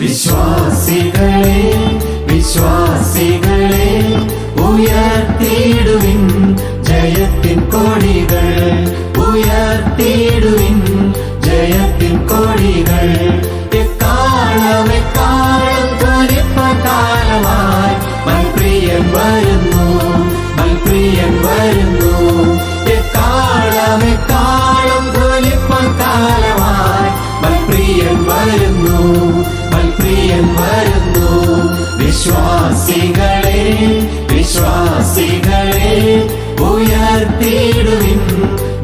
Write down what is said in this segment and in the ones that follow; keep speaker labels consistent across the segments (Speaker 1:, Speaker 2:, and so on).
Speaker 1: വിശ്വാസികളെ വിശ്വാസികളെ ഉയർത്തിയിടുവിൻ ജയത്തിൻ കൊടികൾ, ഉയർത്തിയിടുവിൻ ജയത്തിൻ കൊടികൾ. എക്കാലം എക്കാലം ധ്വനിപ്പകാലമായി മൽപ്രിയൻ വരുന്നു, മൽപ്രിയൻ വരുന്നു. എക്കാലം എക്കാലം ധ്വനിപ്പകാലമായി മൽപ്രിയൻ വരുന്നു, മൽപ്രിയൻ വരുന്നു. വിശ്വാസികളെ വിശ്വാസികളെ ഉയർത്തിയിടുവിൻ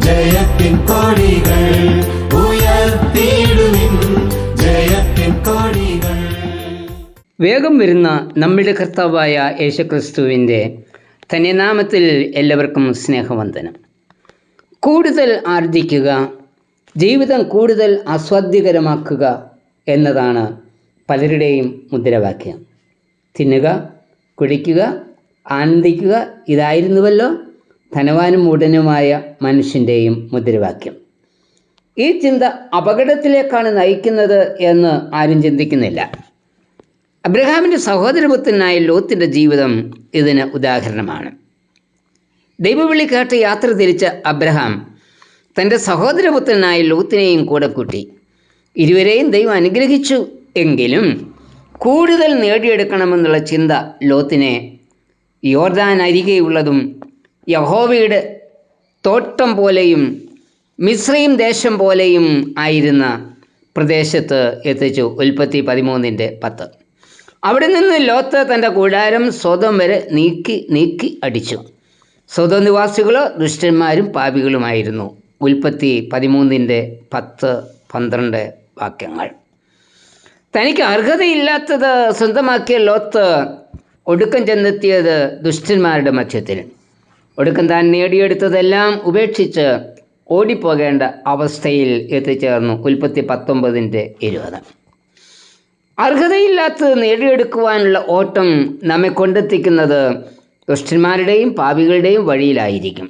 Speaker 1: ജയത്തിൻ കൊടികൾ, ഉയർത്തിയിടുവിൻ ജയത്തിൻ കൊടികൾ.
Speaker 2: വേഗം വരുന്ന നമ്മുടെ കർത്താവായ യേശുക്രിസ്തുവിൻ്റെ ധന്യനാമത്തിൽ എല്ലാവർക്കും സ്നേഹവന്ദനം. കൂടുതൽ ആർജിക്കുക, ജീവിതം കൂടുതൽ ആസ്വാദ്യകരമാക്കുക എന്നതാണ് പലരുടെയും മുദ്രാവാക്യം. തിന്നുക, കുടിക്കുക, ആനന്ദിക്കുക, ഇതായിരുന്നുവല്ലോ ധനവാനും മൂഢനുമായ മനുഷ്യൻ്റെയും മുദ്രാവാക്യം. ഈ ചിന്ത അപകടത്തിലേക്കാണ് നയിക്കുന്നത് എന്ന് ആരും ചിന്തിക്കുന്നില്ല. അബ്രഹാമിൻ്റെ സഹോദരപുത്രനായ ലോത്തിൻ്റെ ജീവിതം ഇതിന് ഉദാഹരണമാണ്. ദൈവവിളി കേട്ട് യാത്ര തിരിച്ച അബ്രഹാം തൻ്റെ സഹോദരപുത്രനായ ലോത്തിനെയും കൂടെ കൂട്ടി. ഇരുവരെയും ദൈവം അനുഗ്രഹിച്ചു. എങ്കിലും കൂടുതൽ നേടിയെടുക്കണമെന്നുള്ള ചിന്ത ലോത്തിനെ യോർദാൻ അരികെയുള്ളതും യഹോവയുടെ തോട്ടം പോലെയും മിസ്രയീം ദേശം പോലെയും ആയിരുന്ന പ്രദേശത്ത് എത്തിച്ചു. ഉൽപ്പത്തി 13:10. അവിടെ നിന്ന് ലോത്ത് തൻ്റെ കൂടാരം സൊദോം വരെ നീക്കി അടിച്ചു. സൊദോം നിവാസികളോ ദുഷ്ടന്മാരും പാപികളുമായിരുന്നു. ഉൽപ്പത്തി 13:10-12 വാക്യങ്ങൾ. തനിക്ക് അർഹതയില്ലാത്തത് സ്വന്തമാക്കിയ ലോത്ത് ഒടുക്കം ചെന്നെത്തിയത് ദുഷ്ടന്മാരുടെ മധ്യത്തിൽ. ഒടുക്കം താൻ നേടിയെടുത്തതെല്ലാം ഉപേക്ഷിച്ച് ഓടിപ്പോകേണ്ട അവസ്ഥയിൽ എത്തിച്ചേർന്നു. ഉൽപ്പത്തി 19:20. അർഹതയില്ലാത്തത് നേടിയെടുക്കുവാനുള്ള ഓട്ടം നമ്മെ കൊണ്ടെത്തിക്കുന്നത് ദുഷ്ടന്മാരുടെയും പാപികളുടെയും വഴിയിലായിരിക്കും.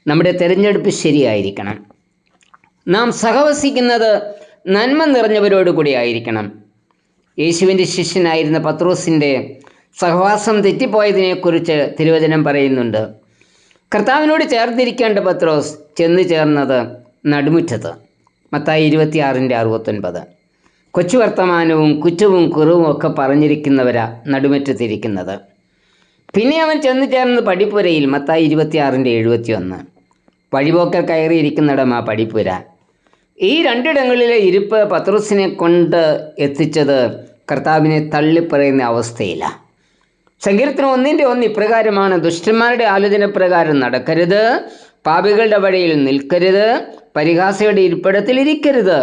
Speaker 2: നമ്മുടെ തിരഞ്ഞെടുപ്പ് ശരിയായിരിക്കണം. നാം സഹവസിക്കുന്നത് നന്മ നിറഞ്ഞവരോട് കൂടി ആയിരിക്കണം. യേശുവിൻ്റെ ശിഷ്യനായിരുന്ന പത്രോസിൻ്റെ സഹവാസം തെറ്റിപ്പോയതിനെക്കുറിച്ച് തിരുവചനം പറയുന്നുണ്ട്. കർത്താവിനോട് ചേർന്നിരിക്കേണ്ട പത്രോസ് ചെന്ന് ചേർന്നത് നടുമുറ്റത്ത്. മത്തായി 26:69. കൊച്ചു വർത്തമാനവും കുറ്റവും കുറവും ഒക്കെ പറഞ്ഞിരിക്കുന്നവരാ നടുമുറ്റത്തിരിക്കുന്നത്. പിന്നെ അവൻ ചെന്ന് ചേർന്നത് പടിപ്പുരയിൽ. മത്തായി 26:71. വഴിപോക്കർ കയറിയിരിക്കുന്നിടമാ പടിപ്പുര. ഈ രണ്ടിടങ്ങളിലെ ഇരിപ്പ് പത്രോസിനെ കൊണ്ട് എത്തിച്ചത് കർത്താവിനെ തള്ളിപ്പറയുന്ന അവസ്ഥയിലാണ്. സങ്കീർത്തനം 1:1 ഇപ്രകാരമാണ്: ദുഷ്ടന്മാരുടെ ആലോചന പ്രകാരം നടക്കരുത്, പാപികളുടെ വഴിയിൽ നിൽക്കരുത്, പരിഹാസിയുടെ ഇരിപ്പിടത്തിൽ ഇരിക്കരുത്.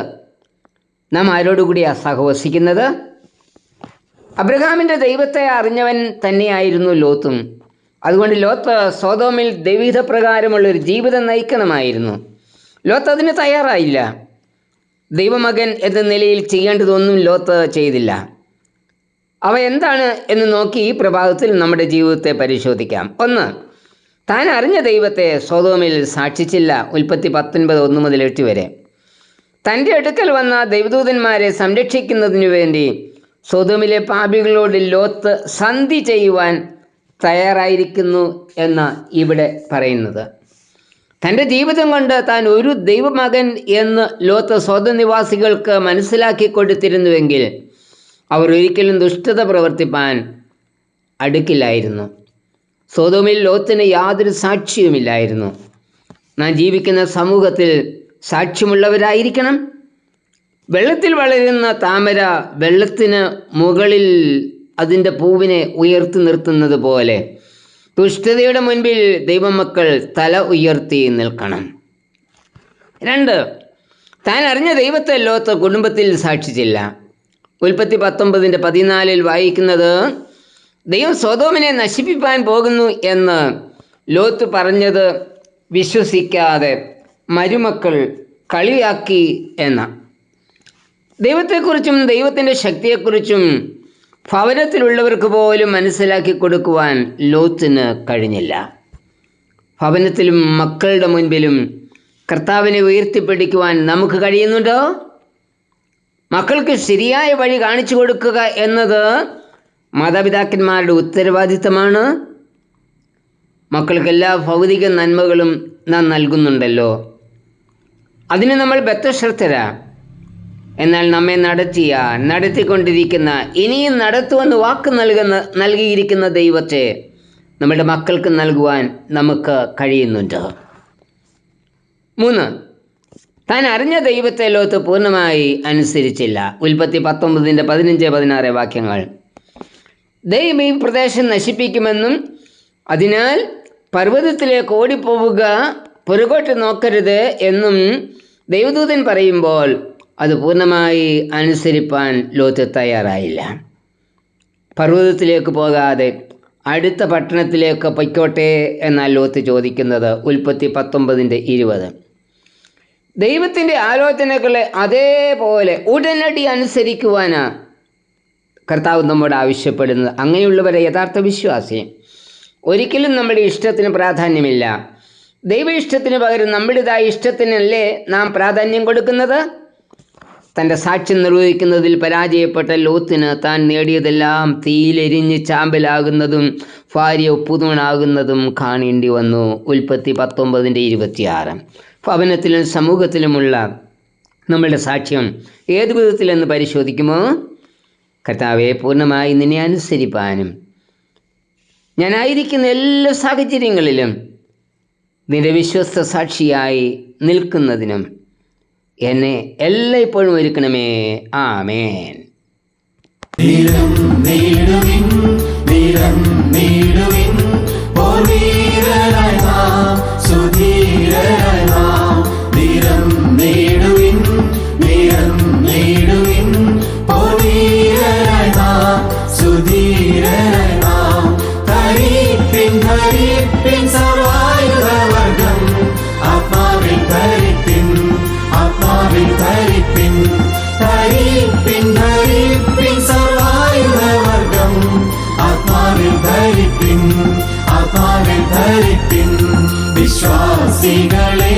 Speaker 2: നാം ആരോടുകൂടിയാണ് സഹവസിക്കുന്നത്? അബ്രഹാമിൻ്റെ ദൈവത്തെ അറിഞ്ഞവൻ തന്നെയായിരുന്നു ലോത്തും. അതുകൊണ്ട് ലോത്ത് സൊദോമിൽ ദൈവഹിത പ്രകാരമുള്ളൊരു ജീവിതം നയിക്കണമായിരുന്നു. ലോത്ത് അതിന് തയ്യാറായില്ല. ദൈവമകൻ എന്ന നിലയിൽ ചെയ്യേണ്ടതൊന്നും ലോത്ത് ചെയ്തില്ല. അവ എന്താണ് എന്ന് നോക്കി ഈ പ്രഭാതത്തിൽ നമ്മുടെ ജീവിതത്തെ പരിശോധിക്കാം. 1. താൻ അറിഞ്ഞ ദൈവത്തെ സൊദോമിൽ സാക്ഷിച്ചില്ല. ഉൽപ്പത്തി 19:1-8 വരെ. തൻ്റെ അടുക്കൽ വന്ന ദൈവദൂതന്മാരെ സംരക്ഷിക്കുന്നതിനു വേണ്ടി സൊദോമിലെ പാപികളോട് ലോത്ത് സന്ധി ചെയ്യുവാൻ തയ്യാറായിരിക്കുന്നു എന്ന് ഇവിടെ പറയുന്നത്. തൻ്റെ ജീവിതം കൊണ്ട് താൻ ഒരു ദൈവമകൻ എന്ന് ലോത്ത് സൊദോം നിവാസികൾക്ക് മനസ്സിലാക്കി കൊടുത്തിരുന്നുവെങ്കിൽ അവർ ഒരിക്കലും ദുഷ്ടത പ്രവർത്തിപ്പാൻ അടുക്കില്ലായിരുന്നു. സൊദോമിൽ ലോത്തിന് യാതൊരു സാക്ഷ്യവുമില്ലായിരുന്നു. നാം ജീവിക്കുന്ന സമൂഹത്തിൽ സാക്ഷ്യമുള്ളവരായിരിക്കണം. വെള്ളത്തിൽ വളരുന്ന താമര വെള്ളത്തിന് മുകളിൽ അതിൻ്റെ പൂവിനെ ഉയർത്തി നിർത്തുന്നത് പോലെ ദുഷ്ടതയുടെ മുൻപിൽ ദൈവമക്കൾ തല ഉയർത്തി നിൽക്കണം. 2. താൻ അറിഞ്ഞ ദൈവത്തെ ലോത്ത് കുടുംബത്തിൽ സാക്ഷിച്ചില്ല. ഉൽപ്പത്തി 19:14 വായിക്കുന്നത്: ദൈവം സൊദോമിനെ നശിപ്പിക്കാൻ പോകുന്നു എന്ന് ലോത്ത് പറഞ്ഞത് വിശ്വസിക്കാതെ മരുമക്കൾ കളിയാക്കി എന്ന. ദൈവത്തെക്കുറിച്ചും ദൈവത്തിൻ്റെ ശക്തിയെക്കുറിച്ചും ഭവനത്തിലുള്ളവർക്ക് പോലും മനസ്സിലാക്കി കൊടുക്കുവാൻ ലോത്തിന് കഴിഞ്ഞില്ല. ഭവനത്തിലും മക്കളുടെ മുൻപിലും കർത്താവിനെ ഉയർത്തിപ്പിടിക്കുവാൻ നമുക്ക് കഴിയുന്നുണ്ടോ? മക്കൾക്ക് ശരിയായ വഴി കാണിച്ചു കൊടുക്കുക എന്നത് മാതാപിതാക്കന്മാരുടെ ഉത്തരവാദിത്തമാണ്. മക്കൾക്ക് എല്ലാ ഭൗതിക നന്മകളും നാം നൽകുന്നുണ്ടല്ലോ, അതിന് നമ്മൾ ബദ്ധശ്രദ്ധരാ. എന്നാൽ നമ്മെ നടത്തിക്കൊണ്ടിരിക്കുന്ന, ഇനിയും നടത്തുമെന്ന് വാക്ക് നൽകിയിരിക്കുന്ന ദൈവത്തെ നമ്മുടെ മക്കൾക്ക് നൽകുവാൻ നമുക്ക് കഴിയുന്നുണ്ട്. 3, താൻ അറിഞ്ഞ ദൈവത്തെ ലോത്ത് പൂർണ്ണമായി അനുസരിച്ചില്ല. ഉൽപ്പത്തി 19:15-16 വാക്യങ്ങൾ. ദൈവം ഈ പ്രദേശം നശിപ്പിക്കുമെന്നും അതിനാൽ പർവ്വതത്തിലേക്ക് ഓടിപ്പോവുക, പുറകോട്ട് നോക്കരുത് എന്നും ദൈവദൂതൻ പറയുമ്പോൾ അത് പൂർണ്ണമായി അനുസരിപ്പാൻ ലോത്ത് തയ്യാറായില്ല. പർവ്വതത്തിലേക്ക് പോകാതെ അടുത്ത പട്ടണത്തിലേക്ക് പൊയ്ക്കോട്ടെ എന്നാൽ ലോത്ത് ചോദിക്കുന്നത്. ഉൽപ്പത്തി 19:20. ദൈവത്തിൻ്റെ ആലോചനകളെ അതേപോലെ ഉടനടി അനുസരിക്കുവാനാണ് കർത്താവ് നമ്മോട് ആവശ്യപ്പെടുന്നത്. അങ്ങനെയുള്ളവരെ യഥാർത്ഥ വിശ്വാസി. ഒരിക്കലും നമ്മുടെ ഇഷ്ടത്തിന് പ്രാധാന്യമില്ല. ദൈവ ഇഷ്ടത്തിന് പകരം നമ്മുടേതായ ഇഷ്ടത്തിനല്ലേ നാം പ്രാധാന്യം കൊടുക്കുന്നത്? തൻ്റെ സാക്ഷ്യം നിർവഹിക്കുന്നതിൽ പരാജയപ്പെട്ട ലോത്തിന് താൻ നേടിയതെല്ലാം തീയിലെരിഞ്ഞ് ചാമ്പലാകുന്നതും ഭാര്യ ഉപ്പുതൂണാകുന്നതും കാണേണ്ടി വന്നു. ഉൽപ്പത്തി 19:26. ഭവനത്തിലും സമൂഹത്തിലുമുള്ള നമ്മളുടെ സാക്ഷ്യം ഏതു വിധത്തിലെന്ന് പരിശോധിക്കുമോ? കർത്താവെ, പൂർണ്ണമായി നിന്നെ അനുസരിപ്പാനും ഞാനായിരിക്കുന്ന എല്ലാ സാഹചര്യങ്ങളിലും നിന്റെ വിശ്വസ്ത സാക്ഷിയായി നിൽക്കുന്നതിനും എന്നെ എല്ലായ്പ്പോഴും ഒരുക്കണമേ. ആമേൻ.
Speaker 1: നിരം നേടുവിൻ, നിരം നേടുവിൻ, പൂർവീരരായി നാം, സുധീരരായി നാം. നിരം നേടുവിൻ, നിരം നേടുവിൻ, പൂർവീരരായി നാം, സുധീരരായി നാം. ധരിപ്പിൻ, ധരിപ്പിൻ സർവായുധവർഗം, ആത്മാവിൽ ധരിപ്പിൻ, ആത്മാവിൽ ധരിപ്പിൻ. ധരിപ്പിൻ, ധരിപ്പിൻ സർവായുധവർഗം, ആത്മാവിൽ ധരിപ്പിൻ, ആത്മാവിൽ ധരിപ്പിൻ. വിശ്വാസികളെ